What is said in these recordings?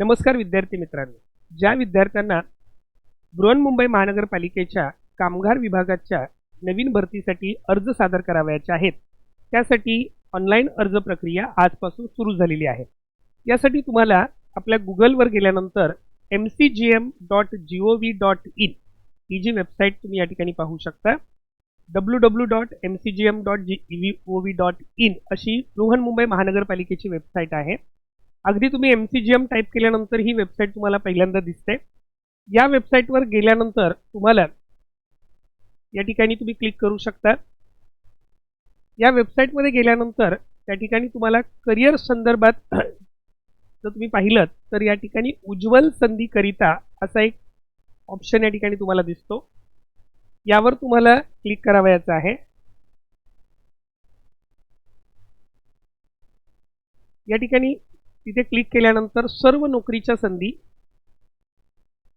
नमस्कार विद्यार्थी मित्रांनो, ज्या विद्यार्थ्यांना बृहन्मुंबई महानगरपालिकेच्या कामगार विभागाच्या नवीन भरतीसाठी अर्ज सादर करावयाचे आहेत, त्यासाठी ऑनलाईन अर्ज प्रक्रिया आजपासून सुरू झालेली आहे। यासाठी तुम्हाला आपल्या गुगलवर गेल्यानंतर mcgm.gov.in ही जी वेबसाईट तुम्ही या ठिकाणी पाहू शकता, www.mcgm.gov.in अशी बृहन्मुंबई महानगरपालिकेची वेबसाईट आहे। अगदी तुम्ही MCGM टाइप केल्यानंतर ही वेबसाईट तुम्हाला पहिल्यांदा दिसते। या वेबसाईटवर गेल्यानंतर तुम्हाला या ठिकाणी तुम्ही क्लिक करू शकता। या वेबसाईटमध्ये गेल्यानंतर त्या ठिकाणी तुम्हाला करिअर संदर्भात जर तुम्ही पाहिलं तर या ठिकाणी उज्ज्वल संधीकरिता असा एक ऑप्शन या ठिकाणी तुम्हाला दिसतो। यावर तुम्हाला क्लिक करावयाचं आहे। या ठिकाणी तिथे क्लिक केल्यानंतर सर्व नोकरीच्या संधी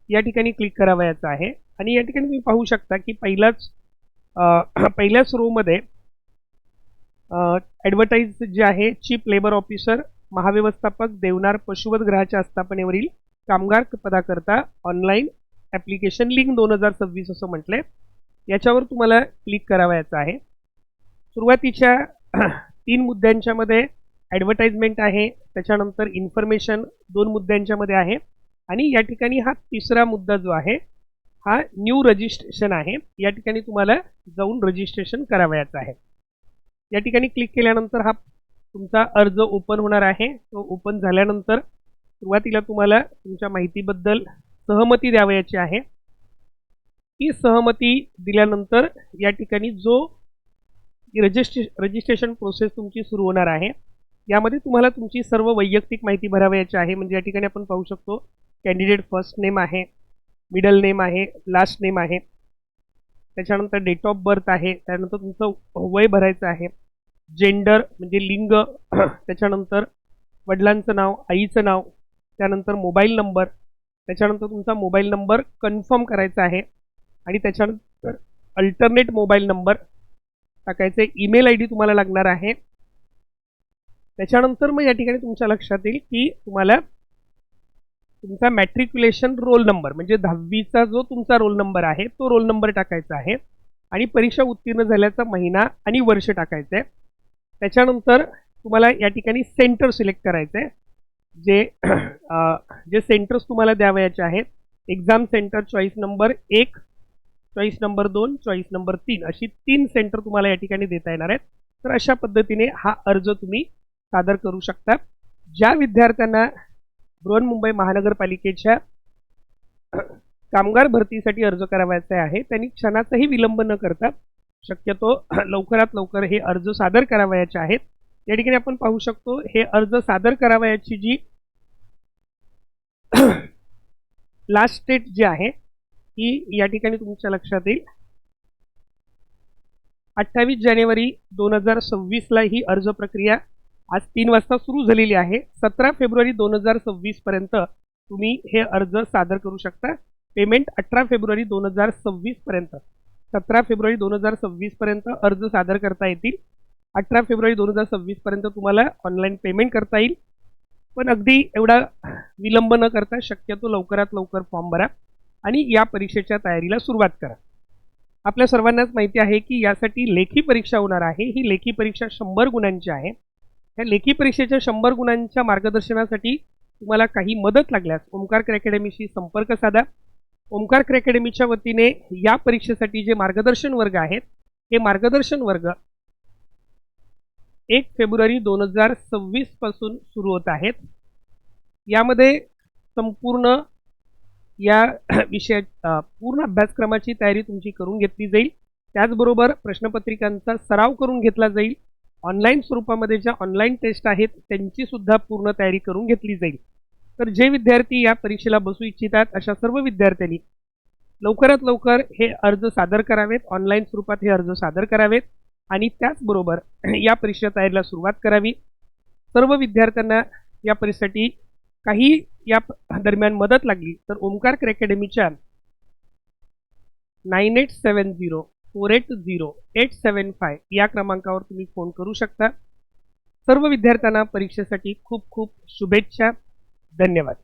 या ठिकाणी क्लिक करावयाचं आहे आणि या ठिकाणी तुम्ही पाहू शकता की पहिल्याच रो मध्ये ॲडव्हर्टाइज जे आहे चीफ लेबर ऑफिसर, महाव्यवस्थापक, देवनार पशुवध ग्रहाच्या आस्थापनेवरील कामगार पदाकरता ऑनलाईन ॲप्लिकेशन लिंक 2026 असं म्हटलंय। याच्यावर तुम्हाला क्लिक करावयाचं आहे। सुरुवातीच्या 3 मुद्द्यांच्या मध्ये ॲडव्हर्टाइजमेंट आहे, त्याच्यानंतर इन्फॉर्मेशन 2 मुद्द्यांच्या मध्ये आहे आणि या ठिकाणी हा तिसरा मुद्दा जो आहे हा न्यू रजिस्ट्रेशन आहे। या ठिकाणी तुम्हाला जाऊन रजिस्ट्रेशन करावयाचं आहे। या ठिकाणी क्लिक केल्यानंतर हा तुमचा अर्ज ओपन होणार आहे। तो ओपन झाल्यानंतर सुरुवातीला तुम्हाला तुमच्या माहितीबद्दल सहमती द्यावयाची आहे। ही सहमती दिल्यानंतर या ठिकाणी जो रजिस्ट्रेशन प्रोसेस तुमची सुरू होणार आहे, यामध्ये तुम्हाला तुमची सर्व वैयक्तिक माहिती भरावयाची आहे। म्हणजे या ठिकाणी आपण पाहू शकतो कॅन्डिडेट फर्स्ट नेम आहे, मिडल नेम आहे, लास्ट नेम आहे, त्याच्यानंतर डेट ऑफ बर्थ आहे, त्यानंतर तुमचं वय भरायचं आहे, जेंडर म्हणजे लिंग, त्याच्यानंतर वडिलांचं नाव, आईचं नाव, त्यानंतर मोबाईल नंबर, त्याच्यानंतर तुमचा मोबाईल नंबर कन्फर्म करायचा आहे आणि त्याच्यानंतर अल्टरनेट मोबाईल नंबर टाकायचे, ईमेल ID तुम्हाला लागणार आहे। त्याच्यानंतर मग या ठिकाणी तुमच्या लक्षात येईल की तुम्हाला तुमचा मॅट्रिक्युलेशन रोल नंबर म्हणजे 10वीचा जो तुमचा रोल नंबर आहे तो रोल नंबर टाकायचा आहे आणि परीक्षा उत्तीर्ण झाल्याचा महिना आणि वर्ष टाकायचं आहे। त्याच्यानंतर तुम्हाला या ठिकाणी सेंटर सिलेक्ट करायचं आहे। जे सेंटर्स तुम्हाला द्यावयाचे आहेत, exam centre choice number 1, choice number 2, choice number 3 अशी 3 सेंटर तुम्हाला या ठिकाणी देता येणार आहेत। तर अशा पद्धतीने हा अर्ज तुम्ही सादर करू शकता। ज्या विद्यार्थ्यांना बृहन्मुंबई महानगरपालिकेच्या कामगार भरतीसाठी अर्ज करावयाचा आहे त्यांनी क्षणाचाही विलंब न करता शक्यतो लवकरात लवकर हे अर्ज सादर करावयाचे आहेत। या ठिकाणी आपण पाहू शकतो हे अर्ज सादर करावयाची जी लास्ट डेट जी आहे ही या ठिकाणी तुमच्या लक्षात येईल 28 जानेवारी 2026 ला ही अर्ज प्रक्रिया आज 3 वाजता सुरू झालेली आहे। 17 फेब्रुवारी 2026 पर्यंत तुम्ही हे अर्ज सादर करू शकता। पेमेंट 18 फेब्रुवारी 2026 पर्यंत 17 फेब्रुवारी 2026 पर्यंत अर्ज सादर करता येतील। 18 फेब्रुवारी 2026 पर्यंत तुम्हाला ऑनलाईन पेमेंट करता येईल। पण अगदी एवढा विलंब न करता शक्यतो लवकरात लवकर फॉर्म भरा आणि या परीक्षेच्या तयारीला सुरुवात करा। आपल्या सर्वांनाच माहिती आहे की यासाठी लेखी परीक्षा होणार आहे। ही लेखी परीक्षा 100 गुणांची आहे। या लेखी परीक्षेच्या 100 गुणांच्या मार्गदर्शनासाठी तुम्हाला काही मदत लागल्यास ओमकार अकॅडमीशी संपर्क साधा। ओमकार अकॅडमीच्या वतीने या परीक्षेसाठी जे मार्गदर्शन वर्ग आहेत हे मार्गदर्शन वर्ग 1 फेब्रुवारी 2026 पासून सुरू होत आहेत। यामध्ये संपूर्ण या पूर्ण अभ्यासक्रमाची तयारी तुमची करून घेतली जाईल। त्याचबरोबर प्रश्नपत्रिकांचा सराव करून घेतला जाईल। ऑनलाईन स्वरूपामध्ये ज्या ऑनलाईन टेस्ट आहेत त्यांची सुद्धा पूर्ण तयारी करून घेतली जाईल। तर जे विद्यार्थी या परीक्षेला बसू इच्छितात अशा सर्व विद्यार्थ्यांनी लवकरात लवकर हे अर्ज सादर करावेत, ऑनलाईन स्वरूपात हे अर्ज सादर करावेत आणि त्याचबरोबर या परीक्षेच्या तयारीला सुरुवात करावी। सर्व विद्यार्थ्यांना या परीक्षेसाठी काही या दरम्यान मदत लागली तर ओमकार अकॅडमीच्या 9870480875 या क्रमांकावर तुम्ही फोन करू शकता। सर्व विद्यार्थ्यांना परीक्षेसाठी खूप खूप शुभेच्छा। धन्यवाद।